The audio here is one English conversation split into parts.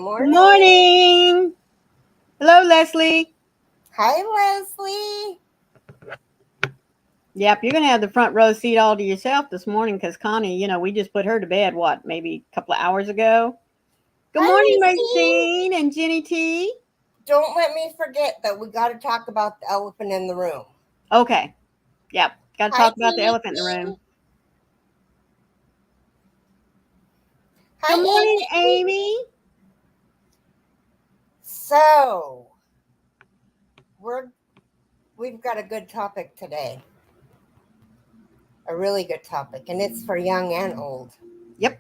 morning. Good morning. Hello, Leslie. Hi, Leslie. Yep, you're going to have the front row seat all to yourself this morning because Connie, we just put her to bed, maybe a couple of hours ago. Good morning, Racine and Jenny T. Don't let me forget that we got to talk about the elephant in the room. Okay. Yep, got to talk about the elephant in the room. Hi, Good morning, Amy. So, we've got a good topic today. A really good topic, and it's for young and old. Yep.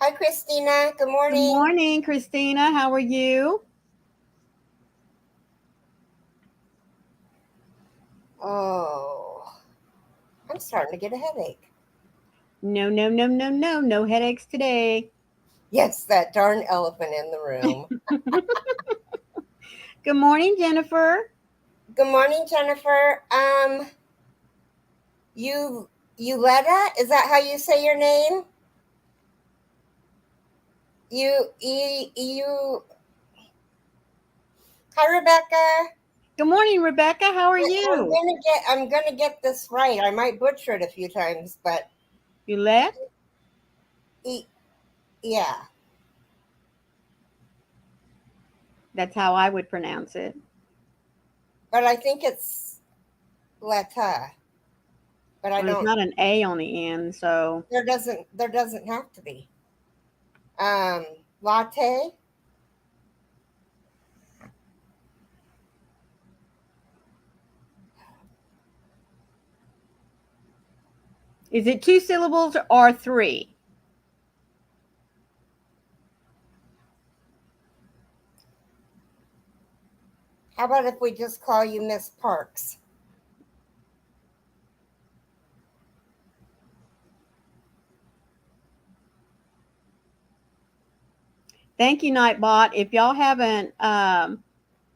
Hi, Christina. Good morning. Good morning, Christina. How are you? Oh, I'm starting to get a headache. No headaches today. Yes, that darn elephant in the room. Good morning, Jennifer. Good morning, Jennifer. Yuletta, is that how you say your name? Hi, Rebecca. Good morning, Rebecca. How are you? I'm gonna get this right. I might butcher it a few times, but Yulette? Yeah. That's how I would pronounce it. But I think it's Letta. But I don't. There's not an A on the end, so there doesn't have to be. Latte. Is it 2 syllables or 3? How about if we just call you Miss Parks? Thank you, Nightbot. If y'all haven't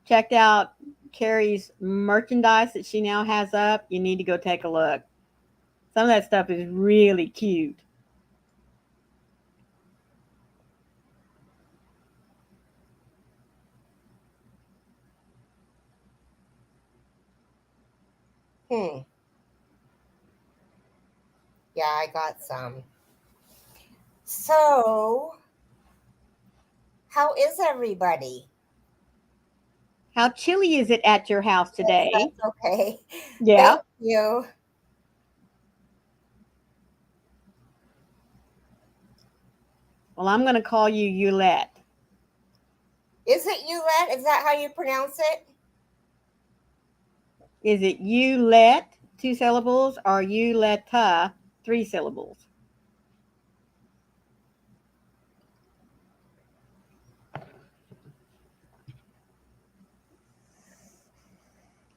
checked out Keri's merchandise that she now has up, you need to go take a look. Some of that stuff is really cute. Yeah, I got some. So, how is everybody? How chilly is it at your house today? That's okay. Yeah. Thank you. Well, I'm going to call you Yulette. Is it Yulette? Is that how you pronounce it? Is it Yulette, 2 syllables, or Yuletta, 3 syllables?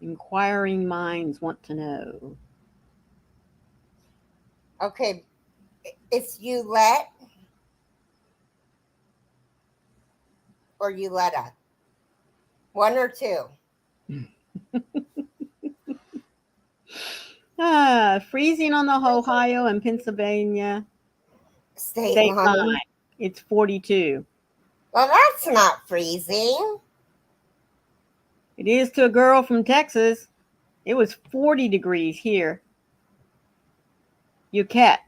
Inquiring minds want to know. Okay, it's Yulette or Yuletta. 1 or 2. Freezing on the Ohio and Pennsylvania state line. It's 42. Well, that's not freezing. It is to a girl from Texas. It was 40 degrees here. You cat.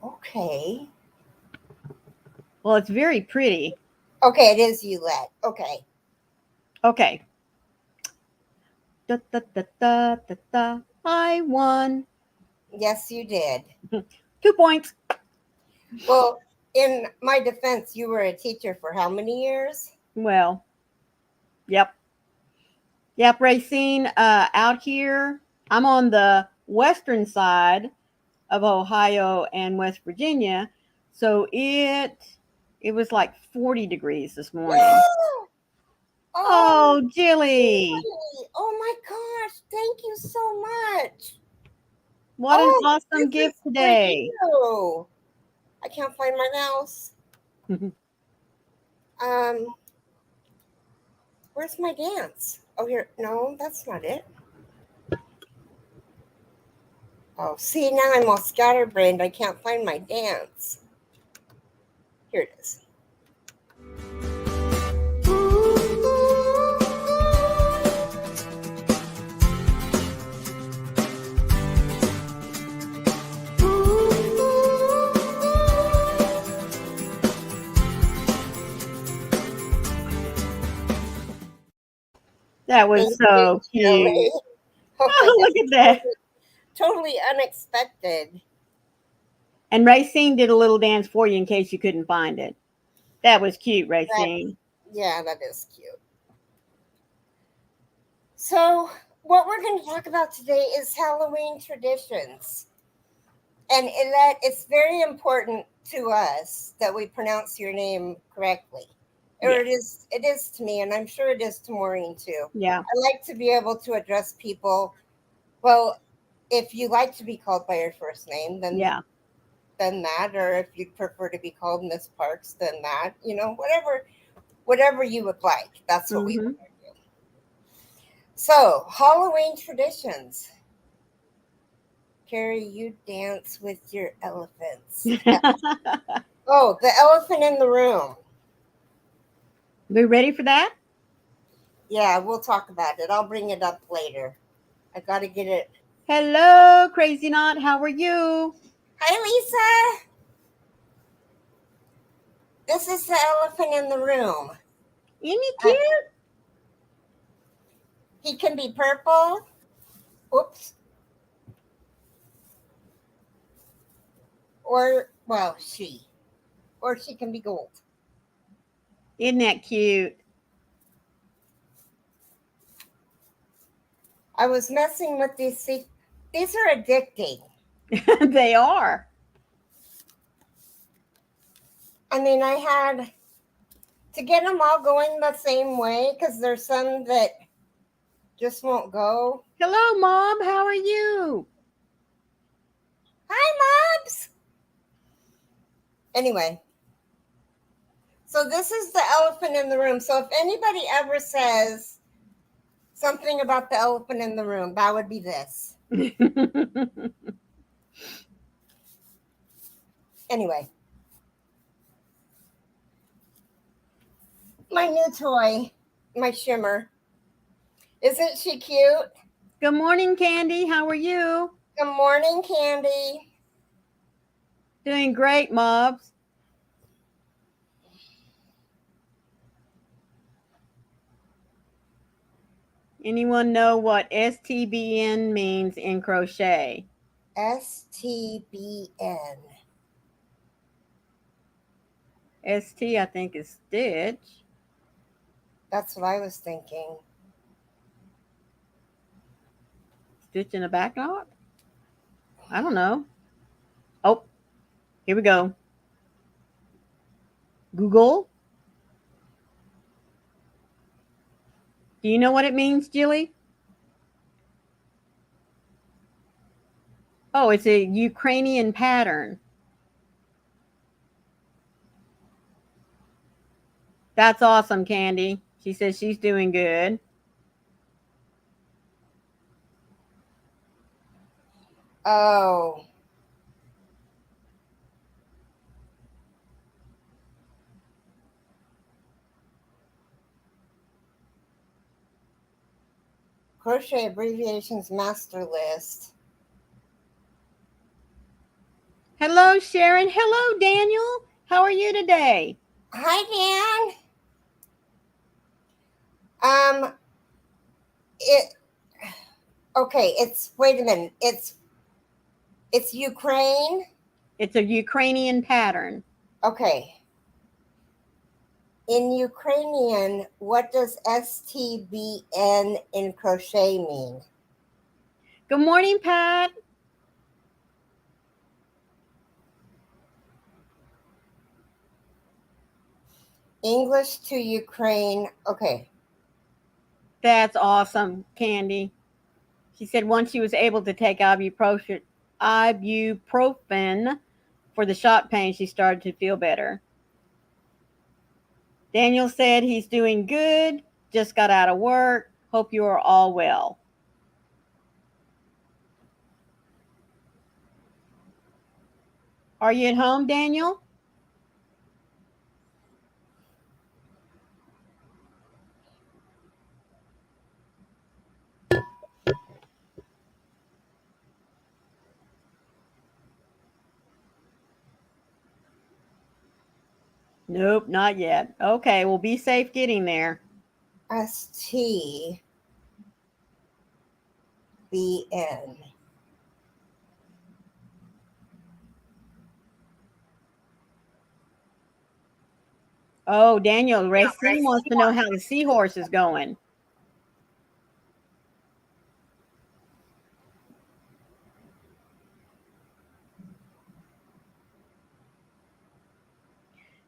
Okay. Well, it's very pretty. Okay, it is Yulette. Okay. Okay. Da, da, da, da, da, da. I won. Yes, you did. 2 points. Well, in my defense, you were a teacher for how many years? Well, yep. Yep, Racine, out here, I'm on the western side of Ohio and West Virginia. So it was like 40 degrees this morning. Oh, Jilly. Oh my gosh, thank you so much. What an awesome gift today. I can't find my mouse. Where's my dance? Oh, here. No, that's not it. Oh, see, now I'm all scatterbrained. I can't find my dance. Here it is. That was Thank so you, Shelley. cute. Oh, Oh, look at that. Totally unexpected. And Racine did a little dance for you in case you couldn't find it. That was cute, Racine. Yeah, that is cute. So, what we're going to talk about today is Halloween traditions. And it's very important to us that we pronounce your name correctly. Or Yes. it is to me, and I'm sure it is to Maureen too. Yeah. I like to be able to address people. Well, if you like to be called by your first name, then that, or if you'd prefer to be called Miss Parks, then that, whatever you would like. That's what we want to do. So, Halloween traditions. Keri, you dance with your elephants. Oh, the elephant in the room. We ready for that? Yeah, we'll talk about it. I'll bring it up later. I got to get it. Hello, Crazy Knot. How are you? Hi, Lisa. This is the elephant in the room. Isn't he cute? He can be purple. Oops. Or she can be gold. Isn't that cute? I was messing with these. These are addicting. They are. I mean, I had to get them all going the same way because there's some that just won't go. Hello, Mom. How are you? Hi, Mobs. Anyway, so this is the elephant in the room. So if anybody ever says something about the elephant in the room, that would be this. Anyway, my new toy, my shimmer. Isn't she cute? Good morning, Candy. How are you? Good morning, Candy. Doing great, Mobs. Anyone know what STBN means in crochet? STBN. ST, I think, is stitch. That's what I was thinking. Stitch in a back knot? I don't know. Oh, here we go. Google. Do you know what it means, Jilly? Oh, it's a Ukrainian pattern. That's awesome, Candy. She says she's doing good. Oh. Crochet abbreviations master list. Hello, Sharon. Hello, Daniel. How are you today? Hi, Dan. Wait a minute. It's Ukraine. It's a Ukrainian pattern. Okay. In Ukrainian, what does STBN in crochet mean? Good morning, Pat. English to Ukraine. Okay. That's awesome, Candy. She said once she was able to take ibuprofen for the shot pain, she started to feel better. Daniel said he's doing good, just got out of work. Hope you are all well. Are you at home, Daniel? Nope, not yet. Okay, well, be safe getting there. STBN. Oh, Daniel, Racine wants to know how the seahorse is going.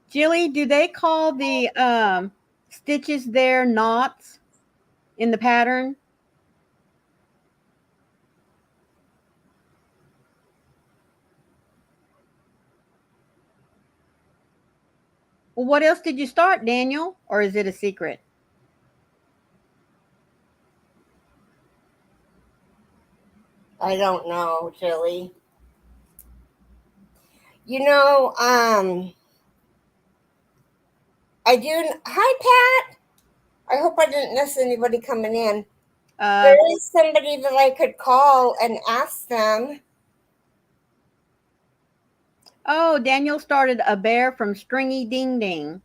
Jilly, do they call the stitches there knots in the pattern? Well, what else did you start, Daniel? Or is it a secret? I don't know, Jilly. I do. Hi, Pat. I hope I didn't miss anybody coming in. There is somebody that I could call and ask them. Oh, Daniel started a bear from Stringy Ding Ding.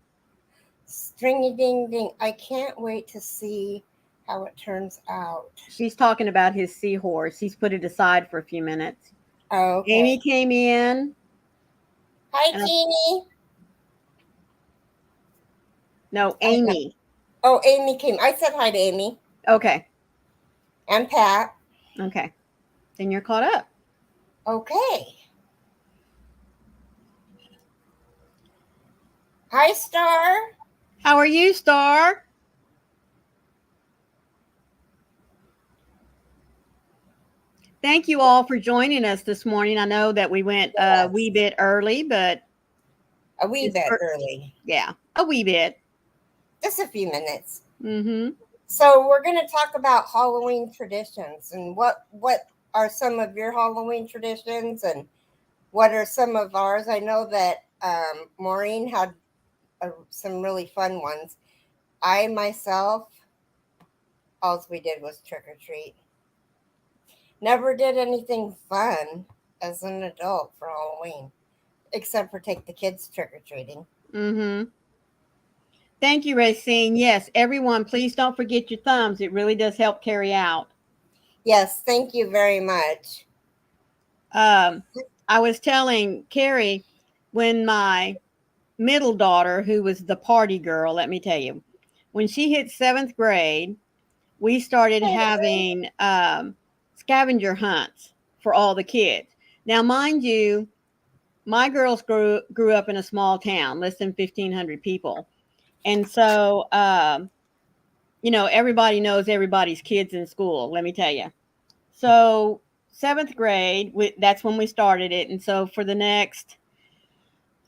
Stringy Ding Ding. I can't wait to see how it turns out. She's talking about his seahorse. He's put it aside for a few minutes. Oh, okay. Amy came in. Hi, Jeannie. No, Amy. Oh, Amy came. I said hi to Amy. Okay. And Pat. Okay. Then you're caught up. Okay. Hi, Star. How are you, Star? Thank you all for joining us this morning. I know that we went a wee bit early, but a wee bit early. Yeah, a wee bit. Just a few minutes. Mm-hmm. So we're going to talk about Halloween traditions and what are some of your Halloween traditions and what are some of ours. I know that Maureen had some really fun ones. I myself, all we did was trick or treat. Never did anything fun as an adult for Halloween, except for take the kids trick or treating. Mm-hmm. Thank you, Racine. Yes, everyone, please don't forget your thumbs. It really does help carry out. Yes, thank you very much. I was telling Keri, when my middle daughter, who was the party girl, let me tell you, when she hit 7th grade, we started having scavenger hunts for all the kids. Now, mind you, my girls grew up in a small town, less than 1,500 people. And so, everybody knows everybody's kids in school, let me tell you. So 7th grade, that's when we started it. And so for the next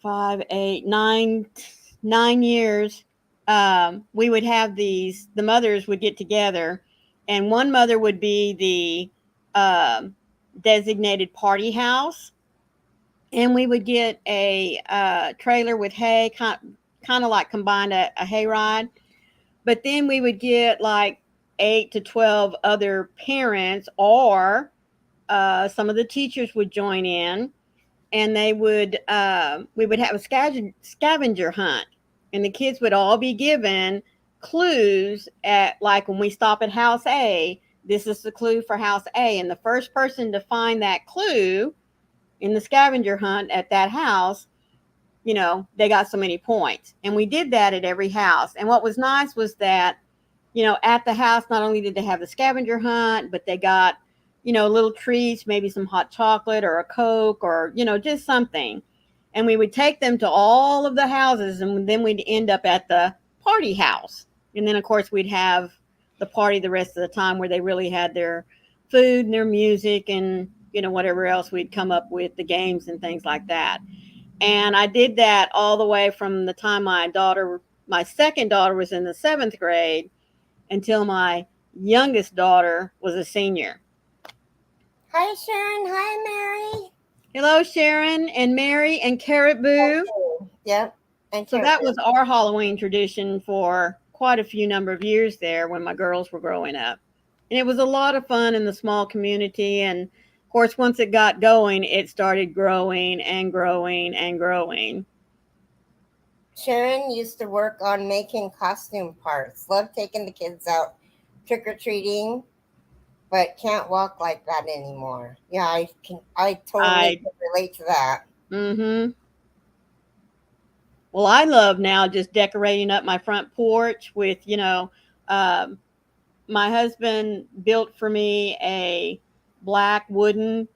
5, 8, 9 years, we would have the mothers would get together, and one mother would be the designated party house. And we would get a trailer with hay, kind of like combined a hayride. But then we would get like 8 to 12 other parents, or some of the teachers would join in, and we would have a scavenger hunt, and the kids would all be given clues at, like, when we stop at house A, this is the clue for house A, and the first person to find that clue in the scavenger hunt at that house, they got so many points. And we did that at every house. And what was nice was that, at the house, not only did they have the scavenger hunt, but they got, little treats, maybe some hot chocolate or a Coke or, just something. And we would take them to all of the houses, and then we'd end up at the party house. And then, of course, we'd have the party the rest of the time, where they really had their food and their music and, whatever else we'd come up with, the games and things like that. And I did that all the way from the time my second daughter was in the 7th grade until my youngest daughter was a senior. Hi, Sharon. Hi, Mary. Hello, Sharon and Mary and Caribou. Yep. And So that was our Halloween tradition for quite a few number of years there when my girls were growing up. And it was a lot of fun in the small community. And of course, once it got going, it started growing and growing and growing. Sharon used to work on making costume parts. Loved taking the kids out trick-or-treating, but can't walk like that anymore. Yeah, I totally can relate to that. Mm-hmm. Well, I love now just decorating up my front porch with, my husband built for me a black wooden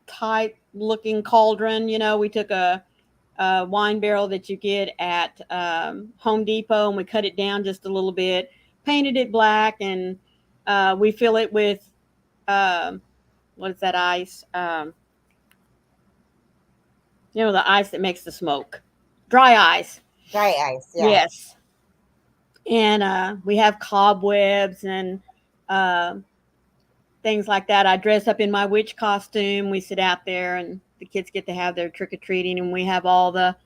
type looking cauldron. We took a wine barrel that you get at Home Depot, and we cut it down just a little bit, painted it black, and we fill it with what is that ice? The ice that makes the smoke, dry ice. Dry ice, yeah. Yes. And we have cobwebs and things like that. I dress up in my witch costume. We sit out there, and the kids get to have their trick or treating, and we have all the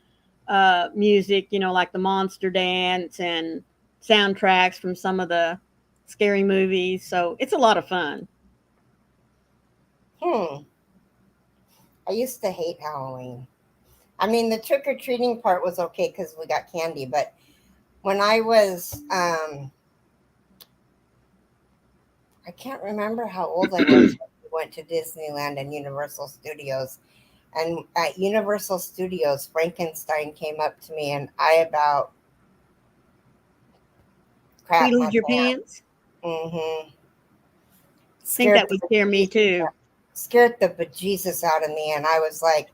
music, like the Monster Dance and soundtracks from some of the scary movies. So it's a lot of fun. I used to hate Halloween. I mean, the trick or treating part was okay because we got candy, but when I was, I can't remember how old I was when we went to Disneyland and Universal Studios. And at Universal Studios, Frankenstein came up to me, and I about crapped my your pants. Mm-hmm. I think that would scare me too. Scared the bejesus out of me, and I was like,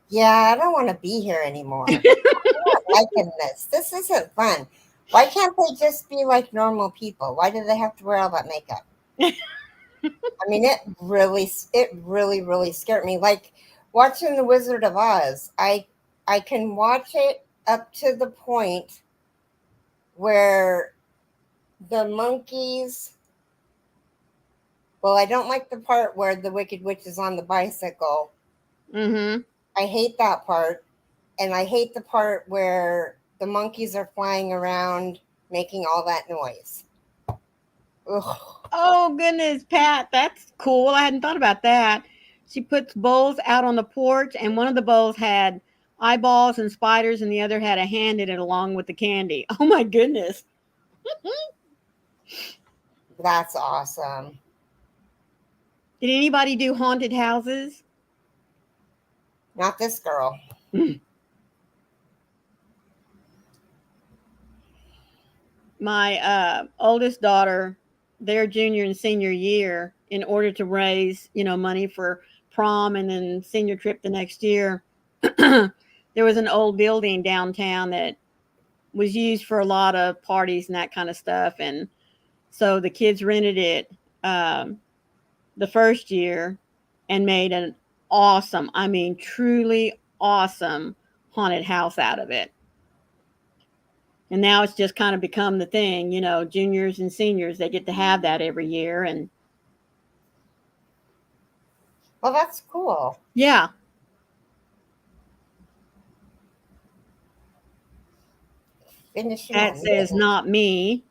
"Yeah, I don't want to be here anymore. I'm not liking this. This isn't fun. Why can't they just be like normal people? Why do they have to wear all that makeup?" I mean, it really, really scared me. Like watching The Wizard of Oz. I can watch it up to the point where the monkeys. Well, I don't like the part where the Wicked Witch is on the bicycle. Mm-hmm. I hate that part. And I hate the part where the monkeys are flying around making all that noise. Ugh. Oh, goodness, Pat. That's cool. I hadn't thought about that. She puts bowls out on the porch, and one of the bowls had eyeballs and spiders, and the other had a hand in it along with the candy. Oh, my goodness. That's awesome. Did anybody do haunted houses? Not this girl. My oldest daughter, their junior and senior year, in order to raise, money for prom and then senior trip the next year, there was an old building downtown that was used for a lot of parties and that kind of stuff. And so the kids rented it the first year and made an awesome, I mean, truly awesome haunted house out of it. And now it's just kind of become the thing, juniors and seniors, they get to have that every year. And well, that's cool. Yeah. Finishing that says not me.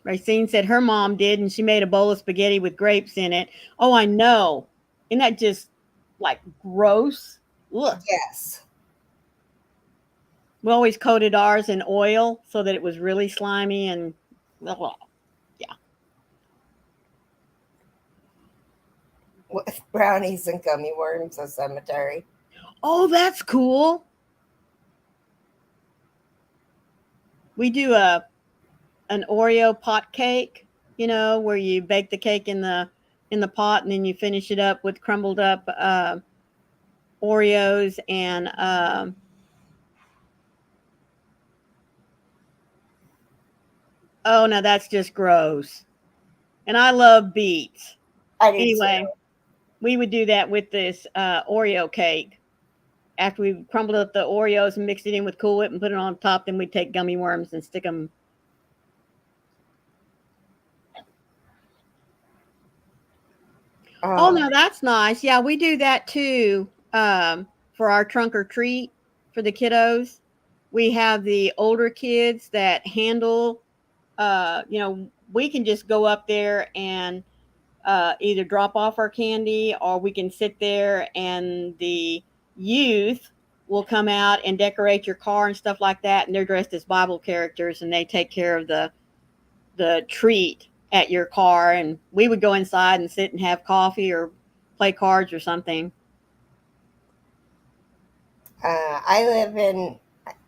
Racine said her mom did, and she made a bowl of spaghetti with grapes in it. Oh, I know. Isn't that just like gross? Ugh. Yes. We always coated ours in oil so that it was really slimy and yeah. With brownies and gummy worms, a cemetery. Oh, that's cool. We do an Oreo pot cake, where you bake the cake in the pot and then you finish it up with crumbled up Oreos and oh no, that's just gross. And I love beets. Anyway, we would do that with this Oreo cake. After we crumbled up the Oreos and mixed it in with Cool Whip and put it on top, then we'd take gummy worms and stick them. Oh no, that's nice. Yeah, we do that too. For our trunk or treat for the kiddos, we have the older kids that handle. We can just go up there and either drop off our candy, or we can sit there and the youth will come out and decorate your car and stuff like that. And they're dressed as Bible characters, and they take care of the treat at your car. And we would go inside and sit and have coffee or play cards or something. I live in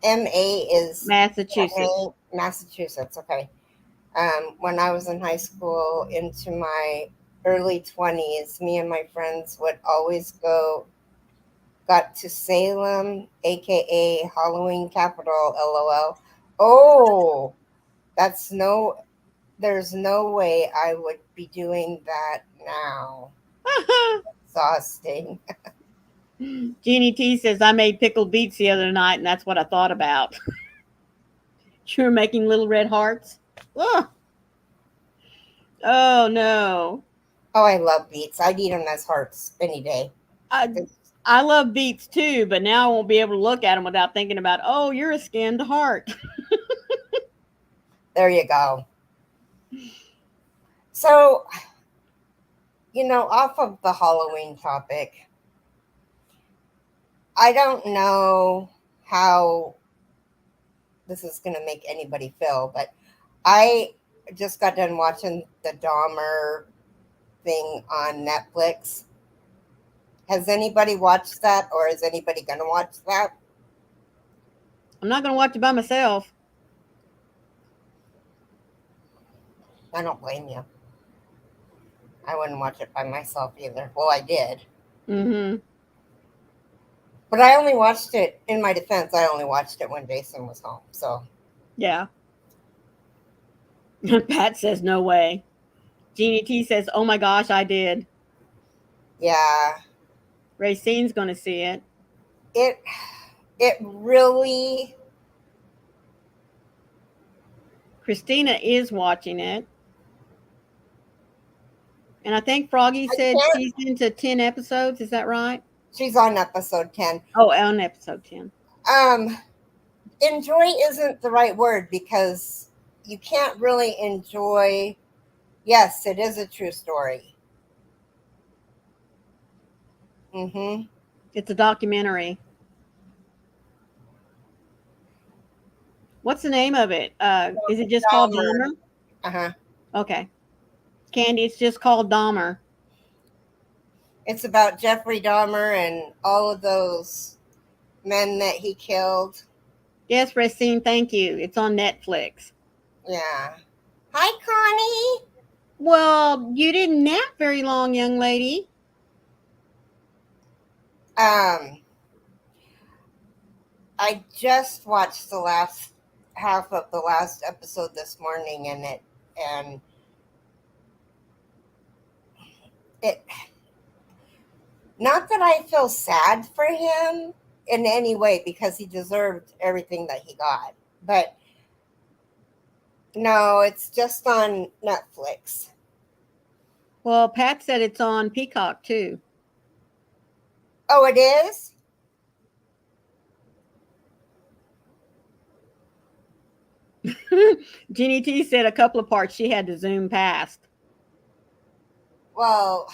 MA is Massachusetts. Massachusetts. Okay. When I was in high school into my early 20s, me and my friends would always got to Salem, aka Halloween capital, LOL. Oh, there's no way I would be doing that now. Exhausting. Jeannie T says, I made pickled beets the other night, and that's what I thought about. You were making little red hearts. Ugh. Oh, no. Oh, I love beets. I'd eat them as hearts any day. I love beets too, but now I won't be able to look at them without thinking about, oh, you're a skinned heart. There you go. So, off of the Halloween topic, I don't know how this is going to make anybody feel, but I just got done watching the Dahmer thing on Netflix. Has anybody watched that, or is anybody going to watch that? I'm not going to watch it by myself. I don't blame you. I wouldn't watch it by myself either. Well, I did. Mm-hmm. But I only watched it, in my defense, I only watched it when Jason was home. So. Yeah. Pat says, no way. Jeannie T says, oh my gosh, I did. Yeah. Racine's going to see it. It really. Christina is watching it. And I think Froggy said she's into 10 episodes. Is that right? She's on episode 10. Oh, on episode 10. Enjoy isn't the right word, because you can't really enjoy. Yes, it is a true story. Mm-hmm. It's a documentary. What's the name of it? Is it just called Dahmer? Uh-huh. Okay. Candy, it's just called Dahmer. It's about Jeffrey Dahmer and all of those men that he killed. Yes, Racine, thank you. It's on Netflix. Yeah. Hi, Connie. Well, you didn't nap very long, young lady. I just watched the last half of the last episode this morning, and it not that I feel sad for him in any way, because he deserved everything that he got, but no, it's just on Netflix. Well, Pat said it's on Peacock too. Oh, it is? Jeannie T said a couple of parts she had to zoom past. Well,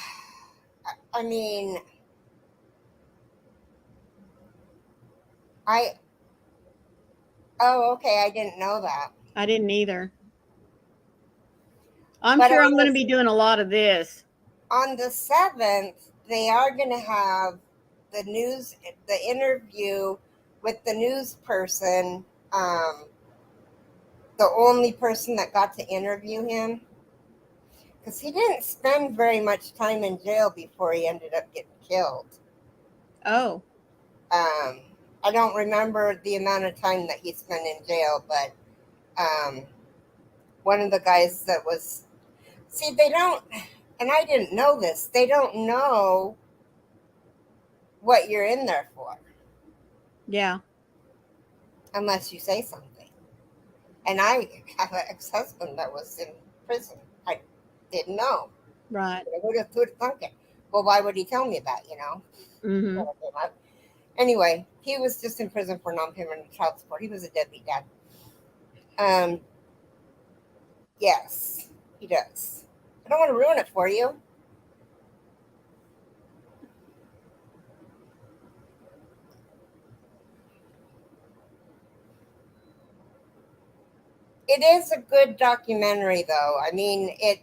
I mean, oh, okay, I didn't know that. I didn't either. I'm sure I'm going to be doing a lot of this. On the 7th, they are going to have the interview with the news person, the only person that got to interview him, because he didn't spend very much time in jail before he ended up getting killed. Oh. I don't remember the amount of time that he spent in jail, but one of the guys that was, they don't, and I didn't know this, they don't know what you're in there for. Yeah. Unless you say something. And I have an ex-husband that was in prison. I didn't know. Right. I would have thought it. well, why would he tell me that, Mm-hmm. Anyway, he was just in prison for non-payment of child support. He was a deadbeat dad. Yes, he does. I don't want to ruin it for you. It is a good documentary, though. I mean, it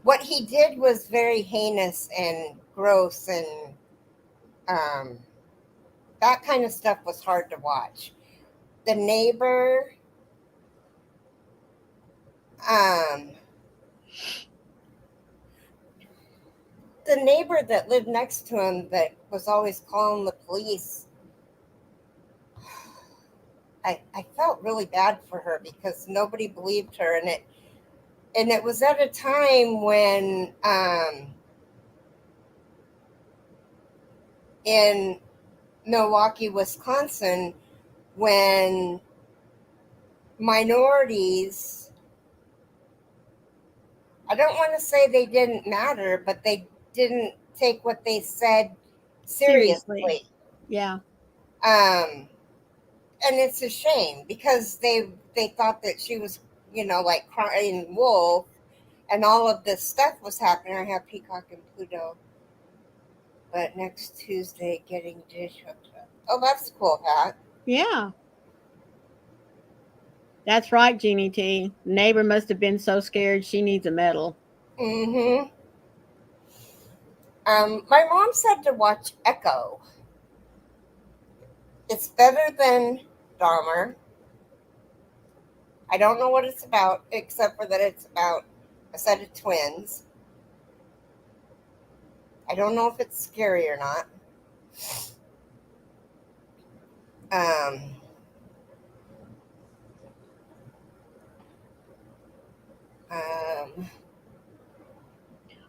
what he did was very heinous and gross, and that kind of stuff was hard to watch. The neighbor, um, that lived next to him that was always calling the police. I felt really bad for her because nobody believed her, and it was at a time when in Milwaukee, Wisconsin, when minorities, I don't want to say they didn't matter, but they didn't take what they said seriously. Yeah. And it's a shame because they thought that she was, like crying wolf, and all of this stuff was happening. I have Peacock and Pluto, but next Tuesday getting dish hooked up. Oh, that's cool, Pat. Yeah. That's right, Jeannie T. Neighbor must have been so scared she needs a medal. Mm-hmm. My mom said to watch Echo. It's better than Dahmer. I don't know what it's about, except for that it's about a set of twins. I don't know if it's scary or not. Um, um,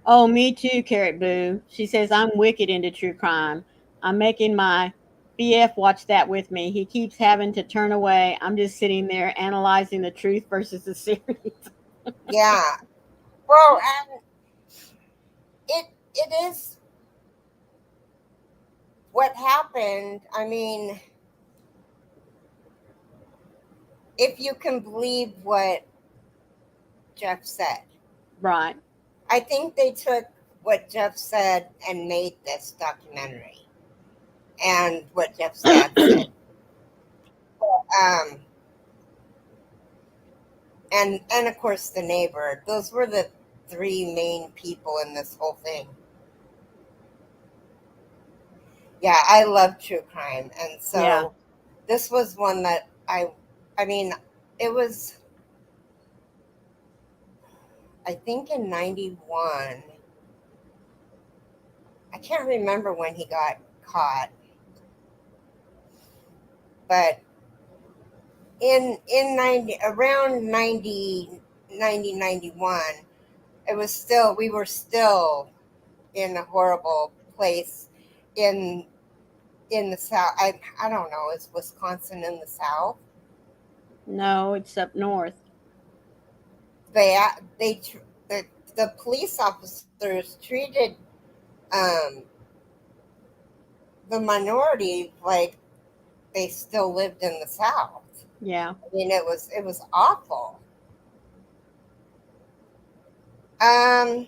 Oh, me too, Carrot Boo. She says I'm wicked into true crime. I'm making my BF watch that with me. He keeps having to turn away. I'm just sitting there analyzing the truth versus the series. yeah. Well, it is what happened. I mean, if you can believe what Jeff said. Right. I think they took what Jeff said and made this documentary. And what Jeff's dad said. Um, and of course the neighbor. Those were the three main people in this whole thing. Yeah, I love true crime, and so this was one that I mean, it was, I think, in '91. I can't remember when he got caught, but in 90, around 91, we were still in a horrible place in the South. I don't know, is Wisconsin in the South? No, it's up north. The police officers treated the minority like they still lived in the South. Yeah. I mean, it was awful. I'm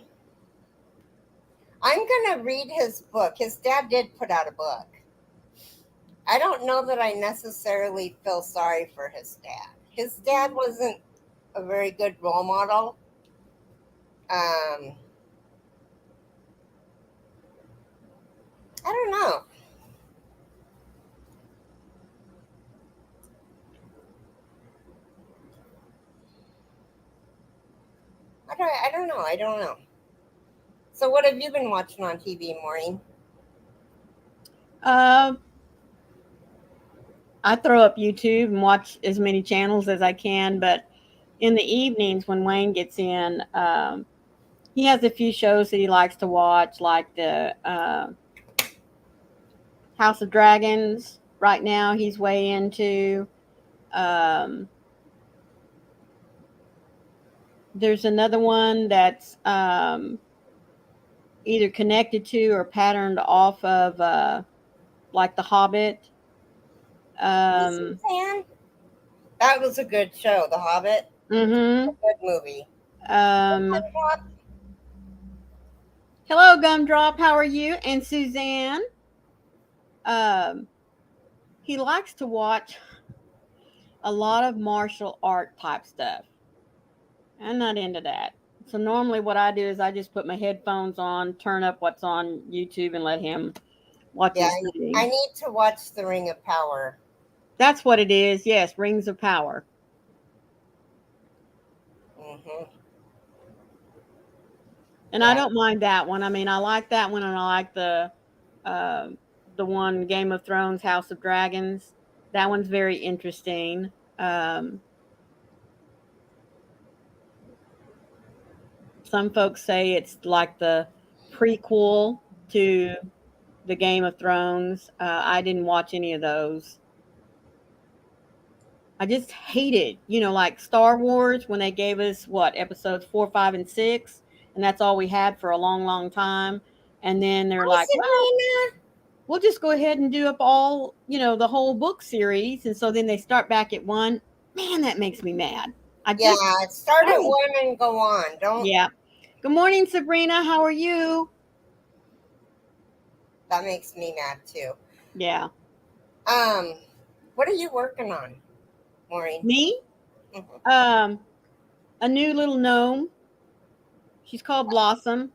gonna read his book. His dad did put out a book. I don't know that I necessarily feel sorry for his dad. His dad wasn't a very good role model. I don't know. I don't know. I don't know. So what have you been watching on TV, Maureen? I throw up YouTube and watch as many channels as I can, but in the evenings when Wayne gets in, he has a few shows that he likes to watch, like the House of Dragons. Right now, he's way into. Um, There's another one that's either connected to or patterned off of like The Hobbit. Suzanne? That was a good show, The Hobbit. Mm-hmm. A good movie. Hello, Gumdrop. How are you? And Suzanne. He likes to watch a lot of martial art type stuff. I'm not into that. So normally what I do is I just put my headphones on, turn up what's on YouTube, and let him watch his thing. I need to watch The Ring of Power. That's what it is. Yes, Rings of Power. Mm-hmm. And I don't mind that one. I mean, I like that one, and I like the one Game of Thrones, House of Dragons. That one's very interesting. Some folks say it's like the prequel to the Game of Thrones. I didn't watch any of those. I just hated, like Star Wars when they gave us episodes 4, 5, and 6, and that's all we had for a long, long time. And then they're like, well, we'll just go ahead and do up all, the whole book series. And so then they start back at 1. Man, that makes me mad. Start at 1 and go on. Don't. Yeah. Good morning, Sabrina. How are you? That makes me mad too. Yeah. What are you working on, Maureen? Me? Mm-hmm. A new little gnome. She's called Blossom.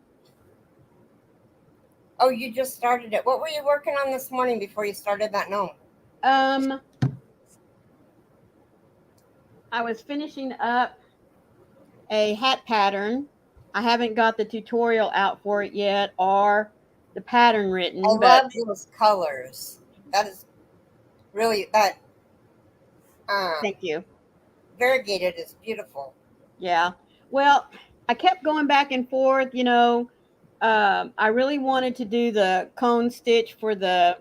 Oh, you just started it. What were you working on this morning before you started that gnome? I was finishing up a hat pattern. I haven't got the tutorial out for it yet or the pattern written. I love those colors. That is really that. Thank you. Variegated is beautiful. Yeah. Well, I kept going back and forth. I really wanted to do the cone stitch for the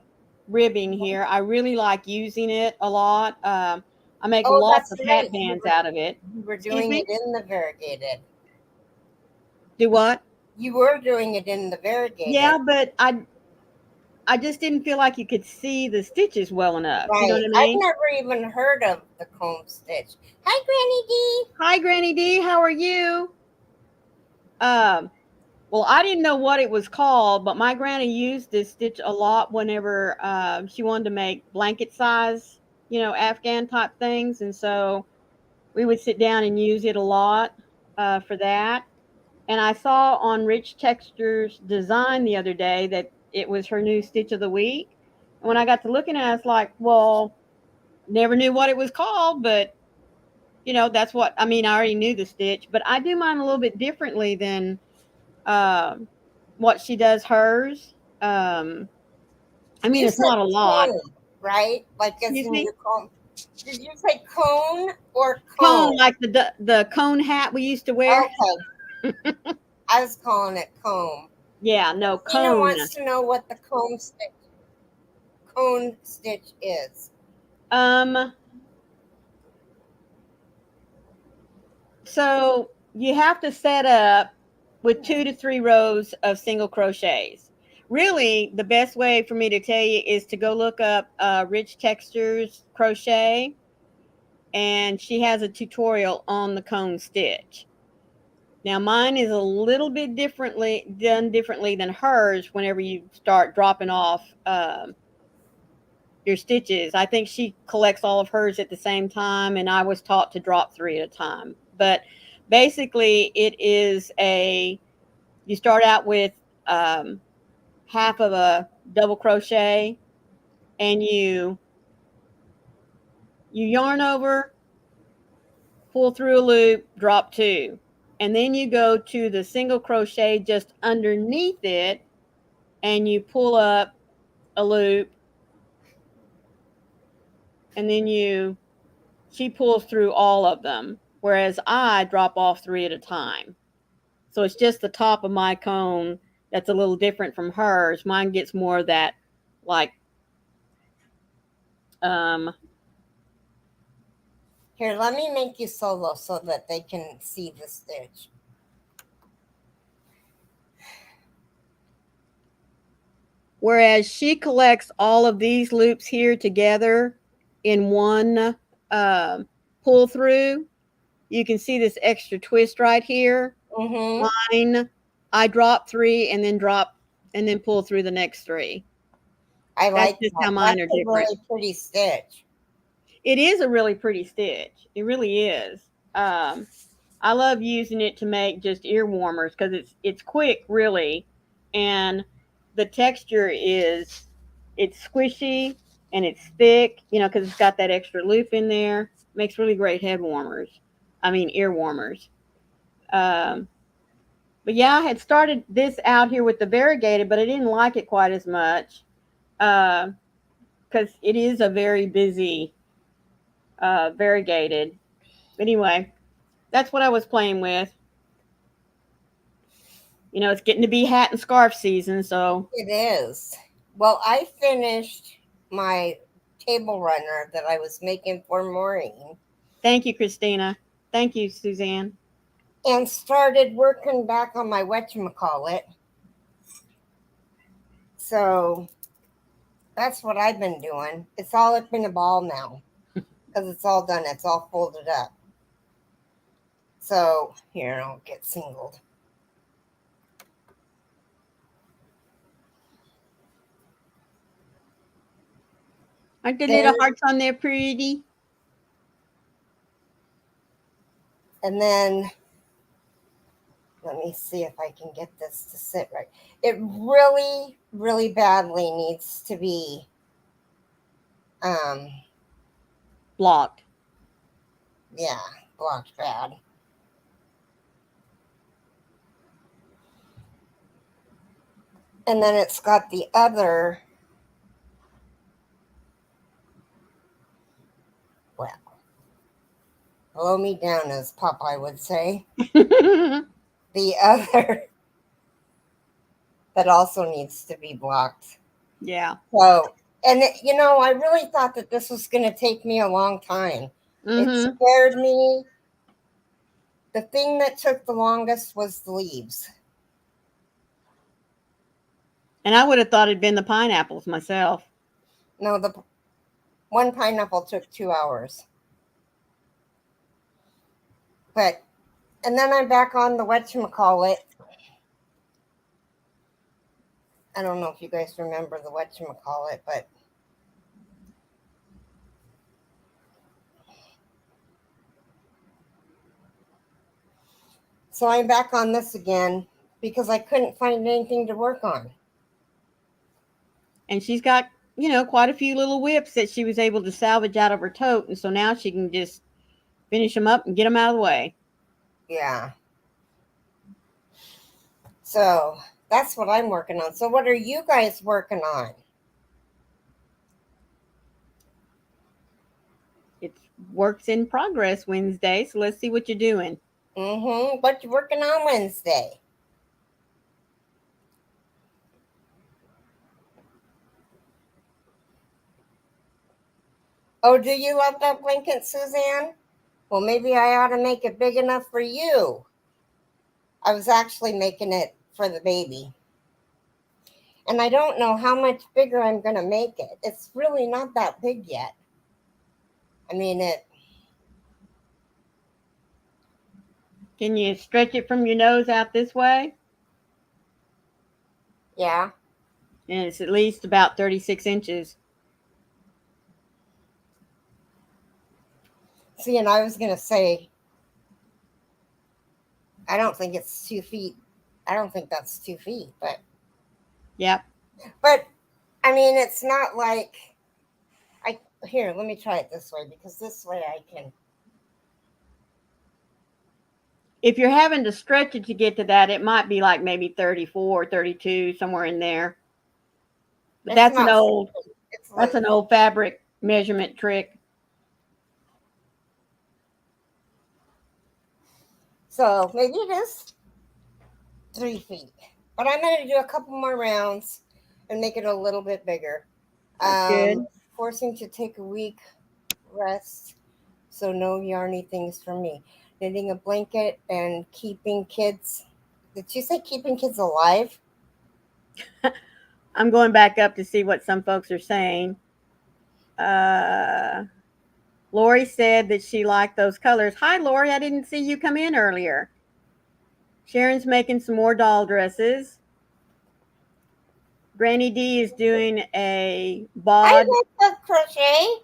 ribbing here. I really like using it a lot. I make lots of hat bands out of it. You were doing it in the variegated. Do what? You were doing it in the variegated. Yeah, but I just didn't feel like you could see the stitches well enough. Right. You know what I mean? I've never even heard of the comb stitch. Hi, Granny D. Hi, Granny D. How are you? Well, I didn't know what it was called, but my granny used this stitch a lot whenever she wanted to make blanket size, Afghan type things. And so we would sit down and use it a lot for that. And I saw on Rich Textures Design the other day that it was her new stitch of the week. And when I got to looking at it, I was like, well, never knew what it was called, but that's what, I already knew the stitch, but I do mine a little bit differently than what she does hers. It's not a lot, cone, right? Like excuse me? Cone. Did you say cone or cone? Like the cone hat we used to wear. Okay. I was calling it comb. Yeah, no, cone. Tina wants to know what the cone stitch is. So you have to set up with 2 to 3 rows of single crochets. Really, the best way for me to tell you is to go look up Rich Textures Crochet, and she has a tutorial on the cone stitch. Now, mine is a little bit done differently than hers whenever you start dropping off your stitches. I think she collects all of hers at the same time, and I was taught to drop 3 at a time. But basically, it is you start out with half of a double crochet, and you yarn over, pull through a loop, drop 2, and then you go to the single crochet just underneath it, and you pull up a loop, and then she pulls through all of them, whereas I drop off 3 at a time. So it's just the top of my cone that's a little different from hers. Mine gets more of that, like, Here, let me make you solo so that they can see the stitch. Whereas she collects all of these loops here together in one pull through, you can see this extra twist right here. Mine, I drop 3 and then pull through the next 3. I like just that. how mine are That's a different. really pretty stitch. It is a really pretty stitch. It really is. I love using it to make just ear warmers because it's quick, really, and the texture it's squishy and it's thick, because it's got that extra loop in there. Makes really great head warmers. I mean, ear warmers. But yeah, I had started this out here with the variegated, but I didn't like it quite as much because it is a very busy variegated. Anyway, that's what I was playing with. It's getting to be hat and scarf season, so. It is. Well, I finished my table runner that I was making for Maureen. Thank you, Christina. Thank you, Suzanne. And started working back on my whatchamacallit. So that's what I've been doing. It's all up in a ball now because it's all done. It's all folded up. So here, I'll get singled. Aren't the little hearts on there pretty? And then let me see if I can get this to sit right. It really, really badly needs to be blocked. Yeah, blocked bad. And then it's got the other, well, blow me down, as Popeye would say. The other that also needs to be blocked. Yeah. So, and I really thought that this was going to take me a long time. It scared me. The thing that took the longest was the leaves. And I would have thought it'd been the pineapples myself. No, the one pineapple took 2 hours. But, and then I'm back on the whatchamacallit. I don't know if you guys remember the whatchamacallit, but so I'm back on this again because I couldn't find anything to work on. And she's got, quite a few little whips that she was able to salvage out of her tote. And so now she can just finish them up and get them out of the way. Yeah. So that's what I'm working on. So what are you guys working on? It's works in progress Wednesday. So let's see what you're doing. What you working on Wednesday? Oh, do you love that blanket, Suzanne? Well, maybe I ought to make it big enough for you. I was actually making it for the baby. And I don't know how much bigger I'm going to make it. It's really not that big yet. I mean, Can you stretch it from your nose out this way? Yeah. And it's at least about 36 inches. See, and I was going to say, I don't think it's 2 feet. I don't think that's 2 feet, but. Yep. But, I mean, it's not like, here, let me try it this way, because this way I can. If you're having to stretch it to get to that, it might be like maybe 34, 32, somewhere in there. But that's an old fabric measurement trick. So maybe it is 3 feet. But I'm going to do a couple more rounds and make it a little bit bigger. Good. Forcing to take a week rest. so no yarny things for me. Knitting a blanket and keeping kids. Did you say keeping kids alive? I'm going back up to see what some folks are saying. Lori said that she liked those colors. Hi, Lori. I didn't see you come in earlier. Sharon's making some more doll dresses. Granny D is doing a bod. I like crochet.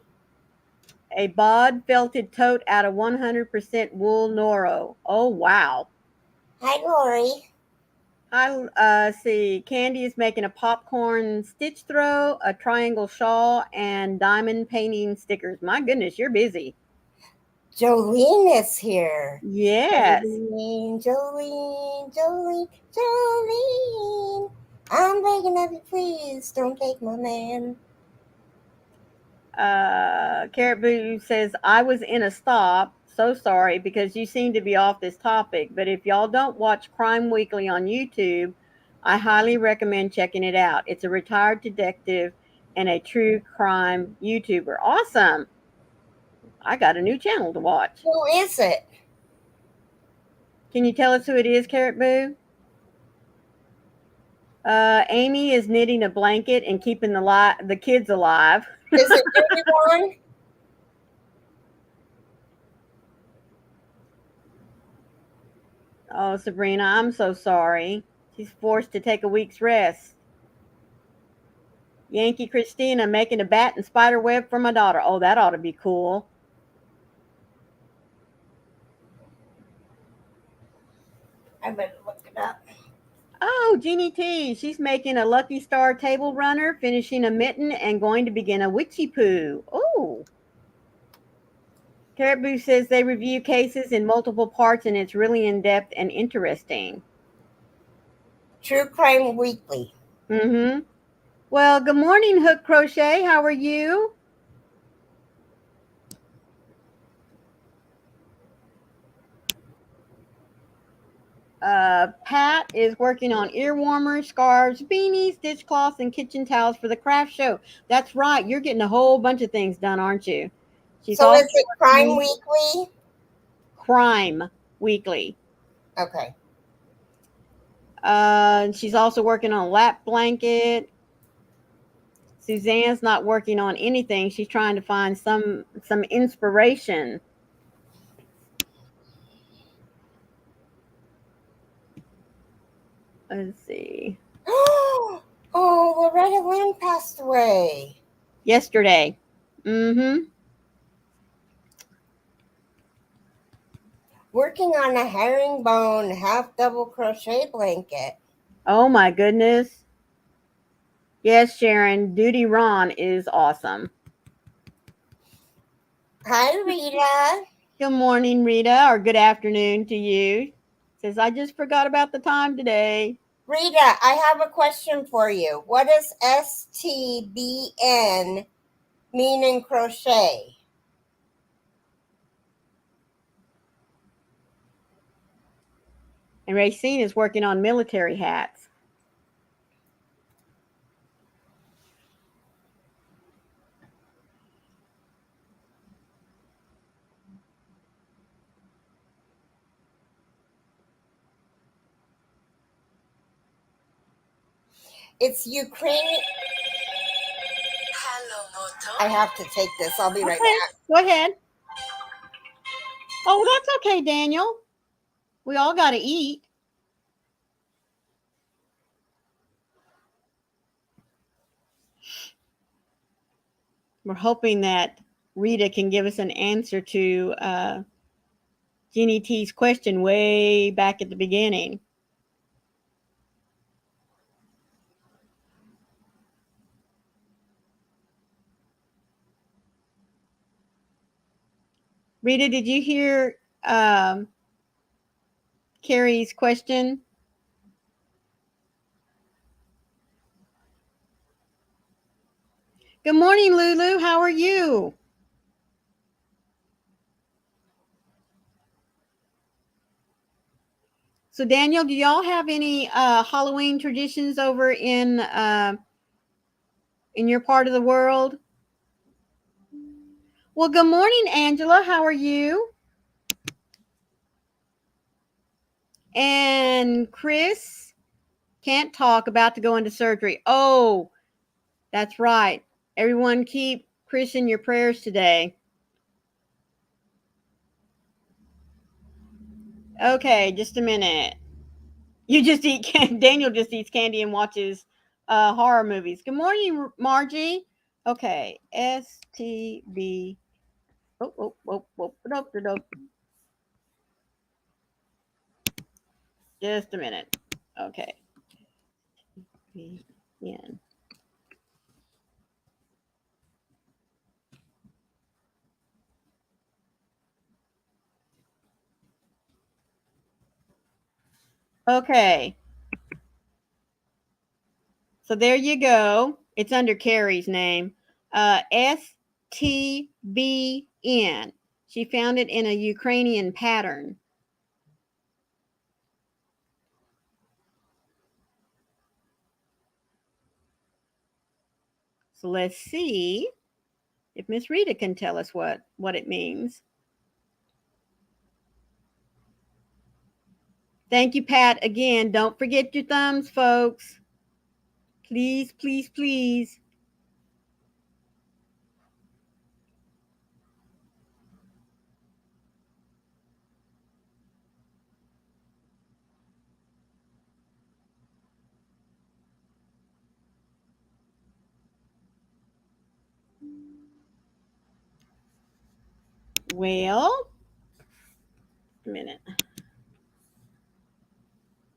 A bod felted tote out of 100% wool Noro. Oh, wow. Hi, Lori. See, Candy is making a popcorn stitch throw, a triangle shawl, and diamond painting stickers. My goodness, you're busy. Jolene is here. Yes. Jolene. I'm begging of you, please don't take my man. Carrot Boo says, I was in a stop. So sorry because you seem to be off this topic. But if y'all don't watch Crime Weekly on YouTube, I highly recommend checking it out. It's a retired detective and a true crime YouTuber. Awesome. I got a new channel to watch. Who is it? Can you tell us who it is, Carrot Boo? Amy is knitting a blanket and keeping the kids alive. Is it anyone? Oh, Sabrina, I'm so sorry. She's forced to take a week's rest. Yankee Christina making a bat and spider web for my daughter. Oh, that ought to be cool. I better look it up. Oh, Jeannie T. She's making a Lucky Star table runner, finishing a mitten, and going to begin a witchy poo. Oh. Carrot Boo says they review cases in multiple parts, and it's really in-depth and interesting. True Crime Weekly. Mm-hmm. Well, good morning, Hook Crochet. How are you? Pat is working on ear warmers, scarves, beanies, dishcloths, and kitchen towels for the craft show. That's right. You're getting a whole bunch of things done, aren't you? So is it Crime Weekly? Crime Weekly. Okay. She's also working on a lap blanket. Suzanne's not working on anything. She's trying to find some inspiration. Let's see. Oh, Loretta Lynn passed away. Yesterday. Mm-hmm. Working on a herringbone half double crochet blanket. Oh my goodness. Yes, Sharon. Duty Ron is awesome. Hi, Rita. Good morning, Rita, or good afternoon to you. Says, I just forgot about the time today. Rita, I have a question for you. What does STBN mean in crochet? And Racine is working on military hats. It's Ukrainian. I have to take this. I'll be right back. Go ahead. Oh, that's okay, Daniel. We all got to eat. We're hoping that Rita can give us an answer to Jeannie T's question way back at the beginning. Rita, did you hear Keri's question? Good morning, Lulu. How are you? So, Daniel, do y'all have any Halloween traditions over in your part of the world? Well, good morning, Angela. How are you? And Chris can't talk, about to go into surgery. Oh, that's right. Everyone keep Chris in your prayers today. Okay, just a minute. You just eat Daniel just eats candy and watches horror movies. Good morning, Margie. Okay, STB. Oh. Just a minute. Okay. Begin. Okay. So there you go. It's under Keri's name. STBN. She found it in a Ukrainian pattern. So let's see if Miss Rita can tell us what it means. Thank you, Pat. Again, don't forget your thumbs, folks. Please, please, please. Well, a minute.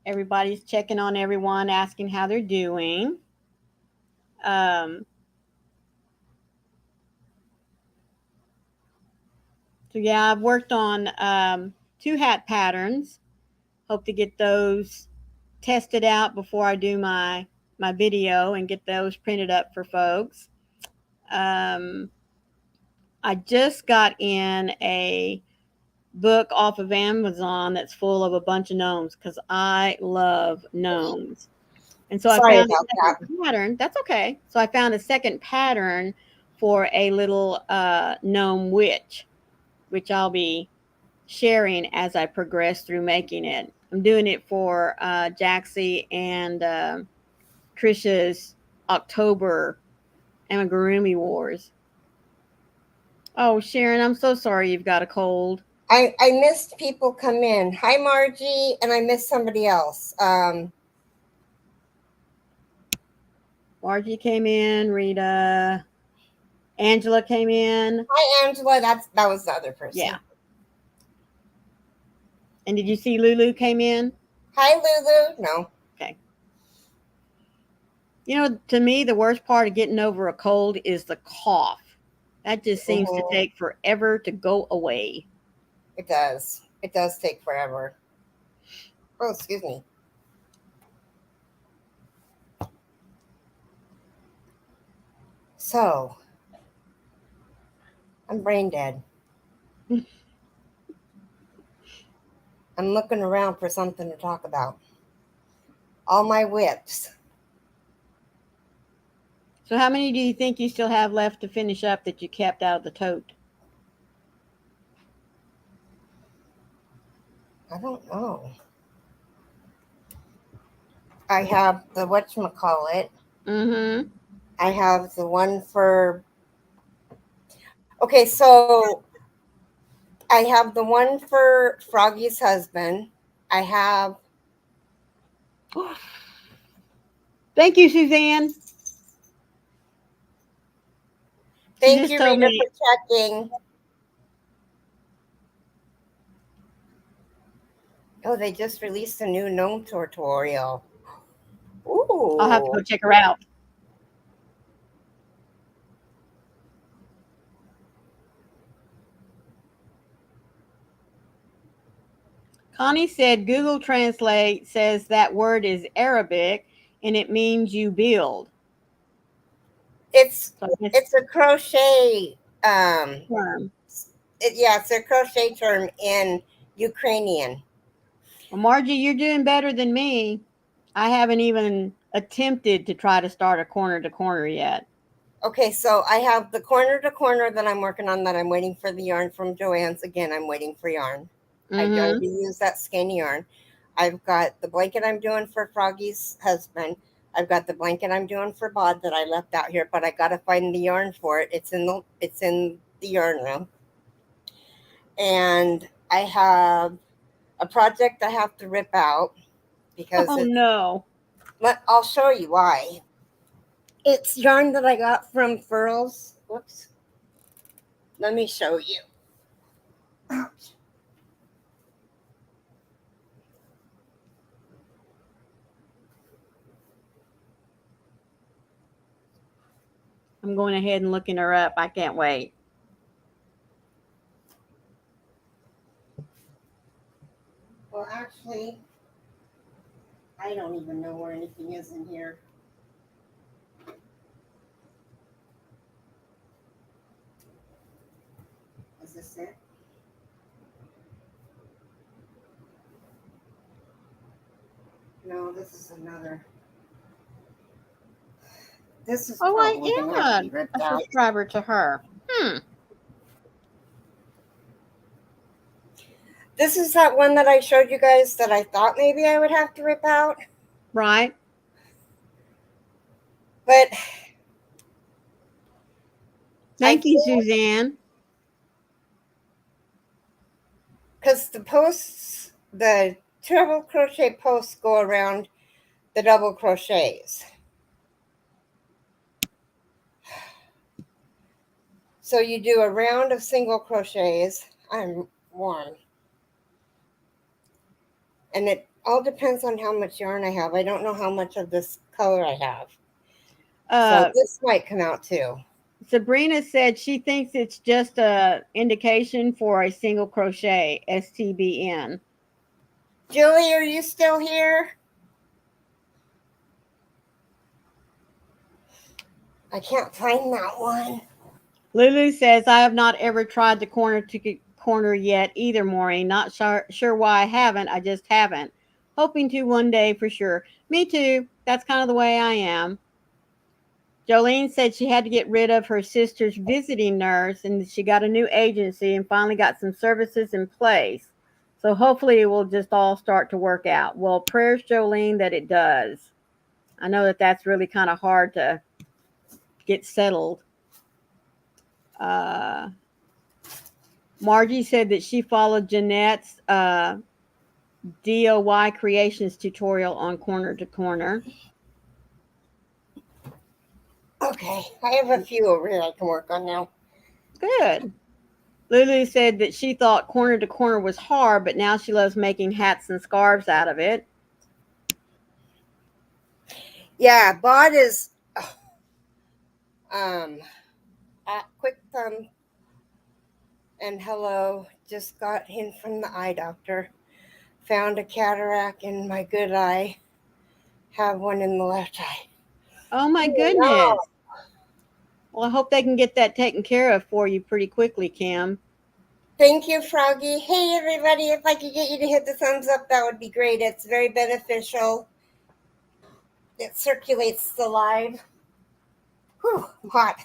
Everybody's checking on everyone, asking how they're doing. So yeah, I've worked on 2 hat patterns. Hope to get those tested out before I do my video and get those printed up for folks. I just got in a book off of Amazon that's full of a bunch of gnomes because I love gnomes. And so Sorry I found about a second pattern. That's okay. So I found a second pattern for a little gnome witch, which I'll be sharing as I progress through making it. I'm doing it for Jaxie and Trisha's October Amigurumi Wars. Oh, Sharon, I'm so sorry you've got a cold. I missed people come in. Hi, Margie, and I missed somebody else. Margie came in, Rita, Angela came in. Hi, Angela. That was the other person. Yeah. And did you see Lulu came in? Hi, Lulu. No. Okay. You know, to me, the worst part of getting over a cold is the cough. That just seems to take forever to go away. It does. It does take forever. Oh, excuse me. So, I'm brain dead. I'm looking around for something to talk about. All my whips. So how many do you think you still have left to finish up that you kept out of the tote? I don't know. I have the whatchamacallit. Mm-hmm. I have the one for... Okay, so I have the one for Froggy's husband. I have... Thank you, Suzanne. Thank you, Rita, for checking. Oh, they just released a new gnome tutorial. Ooh. I'll have to go check her out. Connie said Google Translate says that word is Arabic and it means you build. It's a crochet term. It's a crochet term in Ukrainian. Well, Margie, you're doing better than me. I haven't even attempted to try to start a corner to corner yet. Okay, so I have the corner to corner that I'm working on that I'm waiting for the yarn from Joann's. Again, I'm waiting for yarn. I've already used that skein yarn. I've got the blanket I'm doing for Froggy's husband. I've got the blanket I'm doing for Bod that I left out here, but I gotta find the yarn for it. It's in the yarn room. And I have a project I have to rip out because no. I'll show you why. It's yarn that I got from Furls. Whoops. Let me show you. Ouch. I'm going ahead and looking her up. I can't wait. Well, actually, I don't even know where anything is in here. Is this it? No, this is another. This is probably going to have to be ripped a out. subscriber to her. This is that one that I showed you guys that I thought maybe I would have to rip out. Right. But thank you, Suzanne. Because the posts, the treble crochet posts go around the double crochets. So you do a round of single crochets. I'm warm. And it all depends on how much yarn I have. I don't know how much of this color I have. So this might come out too. Sabrina said she thinks it's just a indication for a single crochet, STBN. Julie, are you still here? I can't find that one. Lulu says, I have not ever tried the corner to corner yet either, Maureen. Not sure why I haven't. I just haven't. Hoping to one day for sure. Me too. That's kind of the way I am. Jolene said she had to get rid of her sister's visiting nurse and she got a new agency and finally got some services in place. So hopefully it will just all start to work out. Well, prayers, Jolene, that it does. I know that that's really kind of hard to get settled. Margie said that she followed Jeanette's DIY creations tutorial on corner to corner. Okay, I have a few over here I can work on now. Good. Lulu said that she thought corner to corner was hard, but now she loves making hats and scarves out of it. Yeah, Bod is quick thumb and hello. Just got in from the eye doctor. Found a cataract in my good eye. Have one in the left eye. Oh my goodness. No. Well, I hope they can get that taken care of for you pretty quickly, Kim. Thank you, Froggy. Hey, everybody, if I could get you to hit the thumbs up, that would be great. It's very beneficial. It circulates the live. Whew, I'm hot.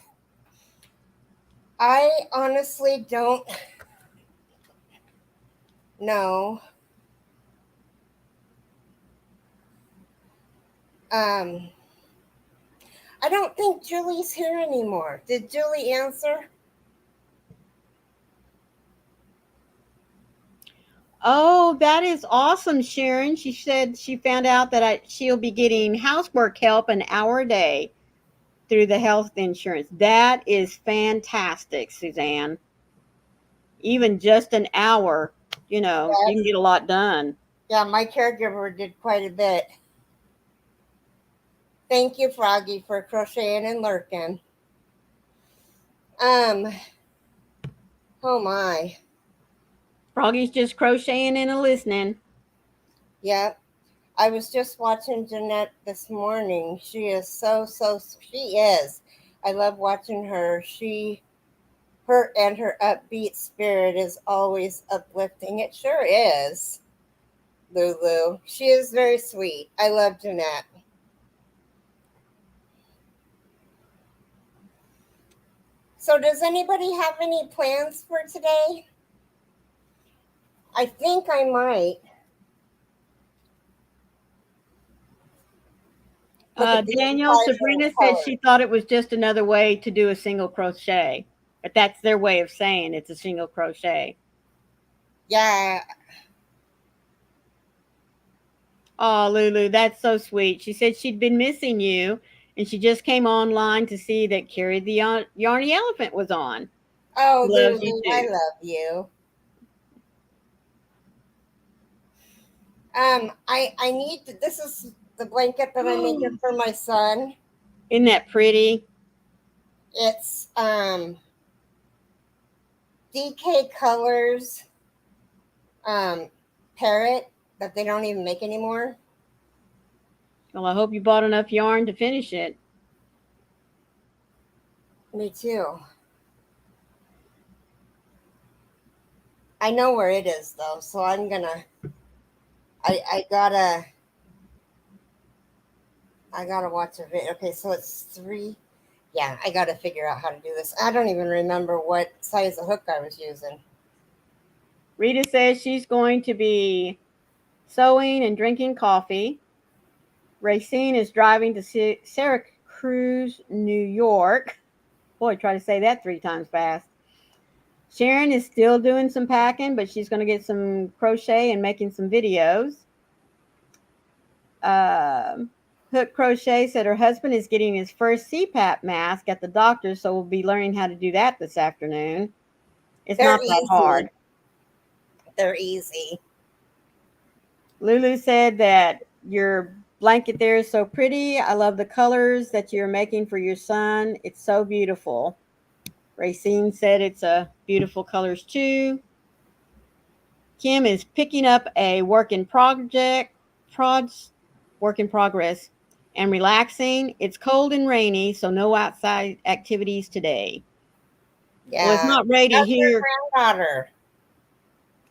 I honestly don't know. I don't think Julie's here anymore. Did Julie answer? Oh, that is awesome, Sharon. She said she found out that she'll be getting housework help an hour a day through the health insurance. That is fantastic, Suzanne. Even just an hour, you can get a lot done. Yeah, my caregiver did quite a bit. Thank you, Froggy, for crocheting and lurking. Oh my. Froggy's just crocheting and listening. Yep. I was just watching Jeanette this morning. She is she is. I love watching her. Her upbeat spirit is always uplifting. It sure is, Lulu. She is very sweet. I love Jeanette. So does anybody have any plans for today? I think I might. Danielle, Sabrina said she thought it was just another way to do a single crochet. But that's their way of saying it's a single crochet. Yeah. Oh, Lulu, that's so sweet. She said she'd been missing you, and she just came online to see that Keri the Yarny Elephant was on. Oh, Lulu, I love you. I need to, this is the blanket that I'm making for my son. Isn't that pretty? It's DK Colors parrot that they don't even make anymore. Well, I hope you bought enough yarn to finish it. Me too. I know where it is though, so I'm gonna. I gotta watch a video. Okay, so it's 3. Yeah, I gotta figure out how to do this. I don't even remember what size of hook I was using. Rita says she's going to be sewing and drinking coffee. Racine is driving to Syracuse, New York. Boy, try to say that 3 times fast. Sharon is still doing some packing, but she's going to get some crochet and making some videos. Hook Crochet said her husband is getting his first CPAP mask at the doctor, so we'll be learning how to do that this afternoon. They're not that hard. They're easy. Lulu said that your blanket there is so pretty. I love the colors that you're making for your son. It's so beautiful. Racine said it's a beautiful colors too. Kim is picking up a work in progress and relaxing. It's cold and rainy, so no outside activities today. Yeah. Well, it's not ready here. Your granddaughter.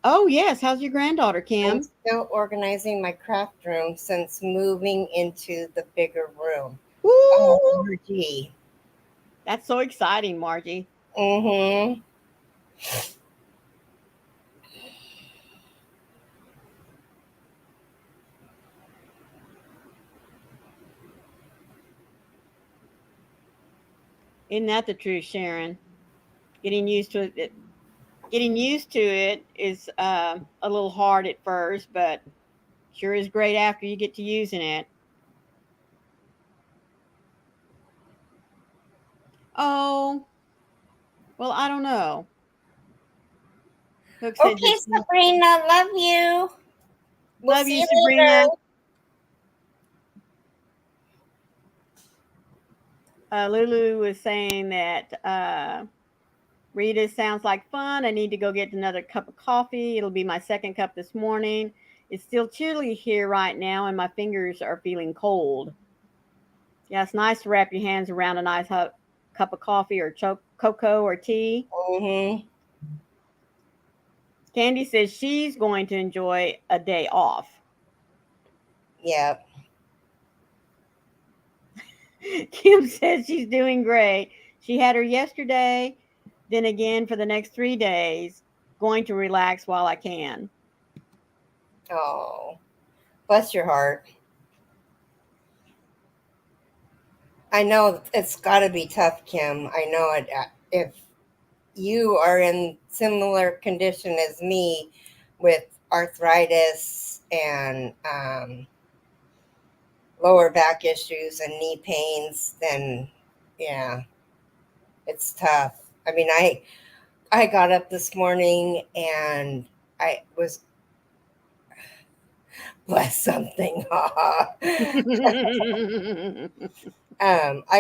Oh, yes. How's your granddaughter, Kim? I'm still organizing my craft room since moving into the bigger room. Woo! Oh, Margie. That's so exciting, Margie. Mm-hmm. Isn't that the truth, Sharon? Getting used to it. Getting used to it is a little hard at first, but sure is great after you get to using it. Oh, well, I don't know. Okay, Sabrina, love you. We'll love see you, Sabrina. Lulu was saying that Rita sounds like fun. I need to go get another cup of coffee. It'll be my second cup this morning. It's still chilly here right now, and my fingers are feeling cold. Yeah, it's nice to wrap your hands around a nice cup of coffee or cocoa or tea. Mm-hmm. Candy says she's going to enjoy a day off. Yep. Kim says she's doing great. She had her yesterday, then again for the next 3 days. Going to relax while I can. Oh, bless your heart. I know it's got to be tough, Kim. I know it. If you are in similar condition as me with arthritis and lower back issues and knee pains, then yeah, it's tough. I mean, I got up this morning and I was bless something. I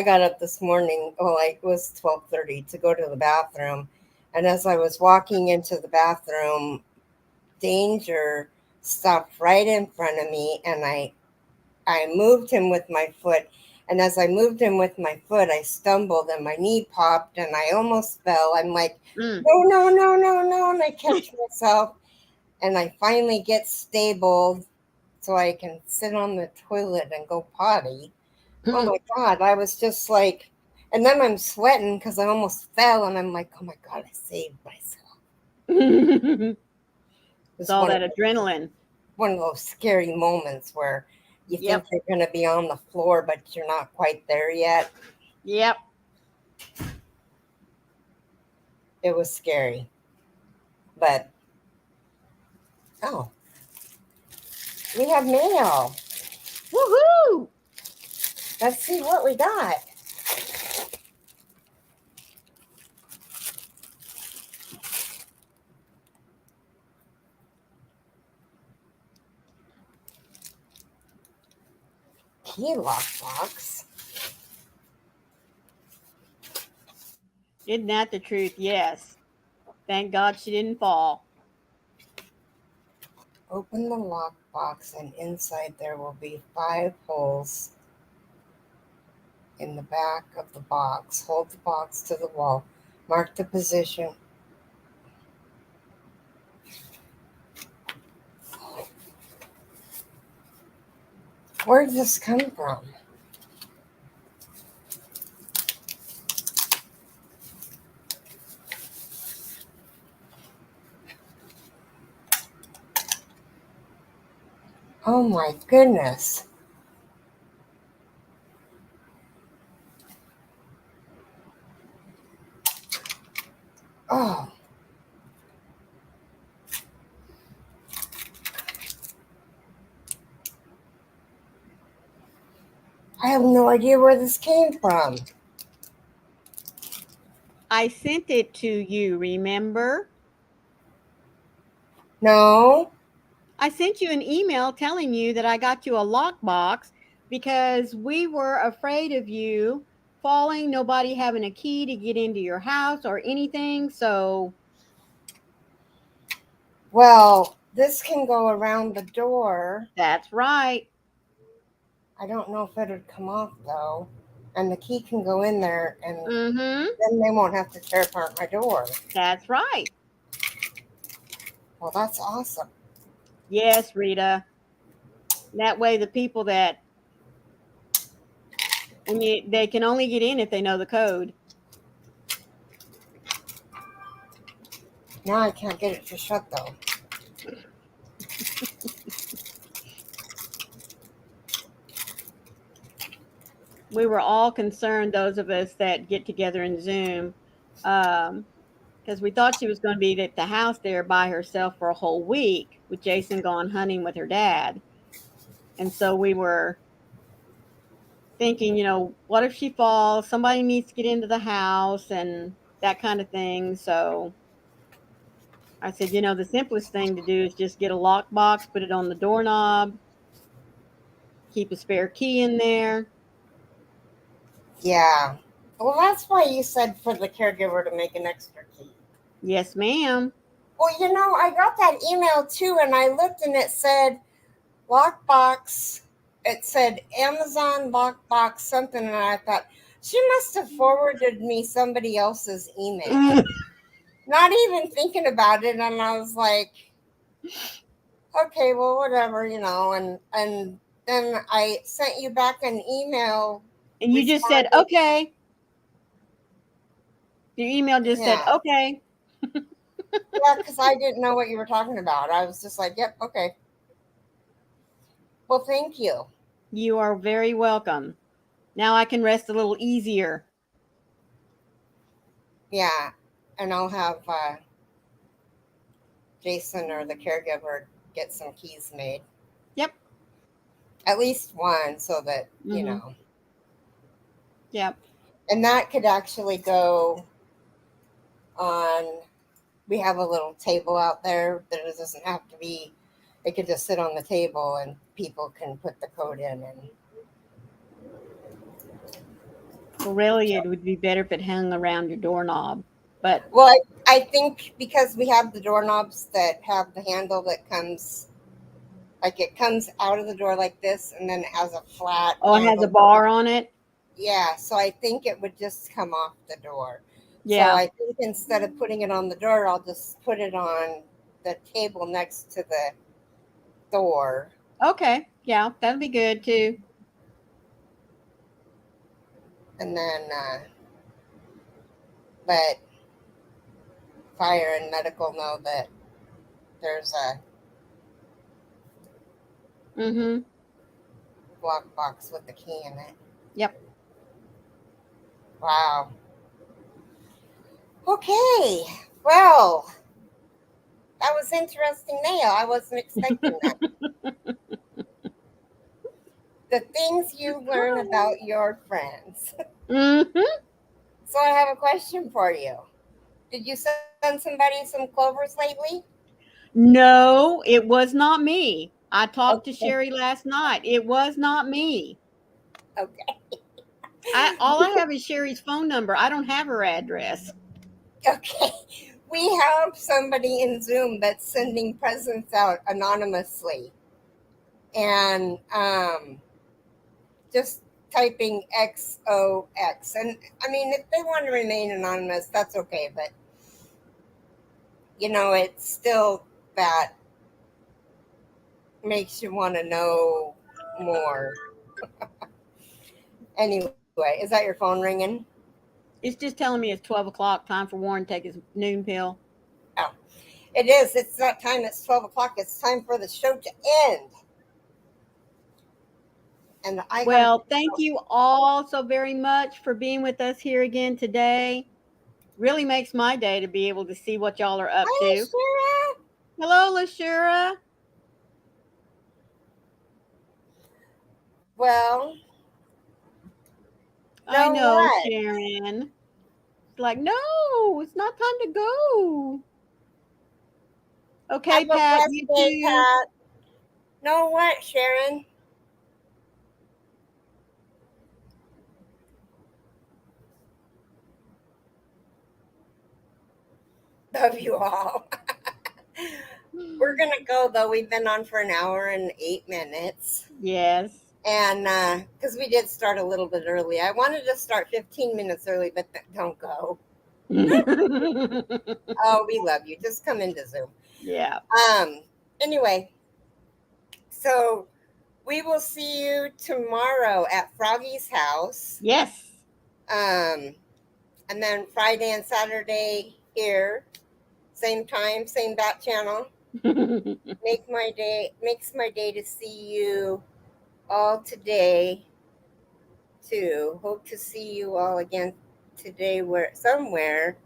got up this morning, it was 12:30 to go to the bathroom. And as I was walking into the bathroom, Danger stopped right in front of me, and I moved him with my foot. And as I moved him with my foot, I stumbled and my knee popped and I almost fell. I'm like, no. And I catch myself and I finally get stable so I can sit on the toilet and go potty. Oh my God. I was just like, And then I'm sweating because I almost fell, and I'm like, oh my God, I saved myself. It's all that adrenaline. One of those scary moments where you think you're going to be on the floor, but you're not quite there yet. Yep. It was scary. But, oh, we have mail. Woohoo! Let's see what we got. Key lockbox. Isn't that the truth? Yes. Thank God she didn't fall. Open the lockbox, and inside there will be 5 holes in the back of the box. Hold the box to the wall. Mark the position. Where did this come from? Oh my goodness. Oh. I have no idea where this came from. I sent it to you, remember? No. I sent you an email telling you that I got you a lockbox because we were afraid of you falling, nobody having a key to get into your house or anything. So, well, this can go around the door. That's right. I don't know if it would come off though. And the key can go in there, and Mm-hmm. then they won't have to tear apart my door. That's right. Well, that's awesome. Yes, Rita. That way the people that they can only get in if they know the code. Now I can't get it to shut though. We were all concerned, those of us that get together in Zoom, because we thought she was going to be at the house there by herself for a whole week with Jason gone hunting with her dad. And so we were thinking, what if she falls? Somebody needs to get into the house and that kind of thing. So I said, the simplest thing to do is just get a lockbox, put it on the doorknob, keep a spare key in there. Yeah. Well, that's why you said for the caregiver to make an extra key. Yes, ma'am. Well, I got that email too, and I looked and it said lockbox. It said Amazon lockbox something, and I thought she must have forwarded me somebody else's email. Not even thinking about it, and I was like, okay, well, whatever, and then I sent you back an email. And you just said, okay. Your email just said, okay. Yeah, because I didn't know what you were talking about. I was just like, yep, okay. Well, thank you. You are very welcome. Now I can rest a little easier. Yeah, and I'll have Jason or the caregiver get some keys made. Yep. At least one, so that, Yep. And that could actually go on, we have a little table out there that it doesn't have to be, it could just sit on the table and people can put the code in. And really, it would be better if it hung around your doorknob. But well, I think because we have the doorknobs that have the handle that comes, like it comes out of the door like this, and then it has a flat. Oh, it has a bar on it? Yeah, so I think it would just come off the door. Yeah. So I think instead of putting it on the door, I'll just put it on the table next to the door. Okay. Yeah, that'd be good too. And then But fire and medical know that there's a block box with the key in it. Yep. Wow. Okay. Well, that was interesting mail. I wasn't expecting that. The things you learn about your friends. So I have a question for you. Did you send somebody some clovers lately? No, it was not me. I talked to Sherry last night. It was not me. Okay. All I have is Sherry's phone number. I don't have her address. Okay. We have somebody in Zoom that's sending presents out anonymously. And just typing XOX. And I mean, if they want to remain anonymous, that's okay. But, it's still that makes you want to know more. Anyway, is that your phone ringing? It's just telling me it's 12 o'clock, time for Warren to take his noon pill. Oh, it is. It's not time. It's 12 o'clock. It's time for the show to end. And thank you all so very much for being with us here again today. Really makes my day to be able to see what y'all are up to. Shira. Hello, LaShura. Well, I know, Sharon. It's like, no, it's not time to go. Okay, Pat, you too. Pat. Know what, Sharon? Love you all. We're going to go, though. We've been on for an hour and 8 minutes. Yes. And because we did start a little bit early. I wanted to start 15 minutes early, but don't go. Oh, we love you. Just come into Zoom. Yeah. Anyway, so we will see you tomorrow at Froggy's house. Yes. And then Friday and Saturday here. Same time, same bat channel. Makes my day to see you all today too. Hope to see you all again today somewhere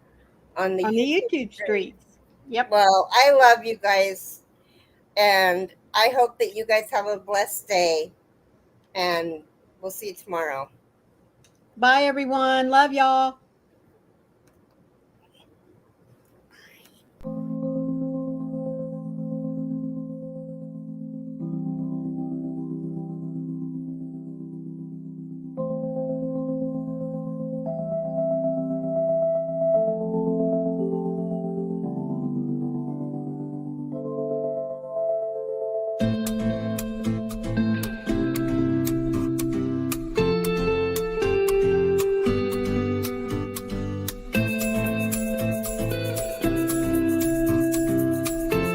on the YouTube streets. Yep. Well, I love you guys, and I hope that you guys have a blessed day, and we'll see you tomorrow. Bye everyone. Love y'all.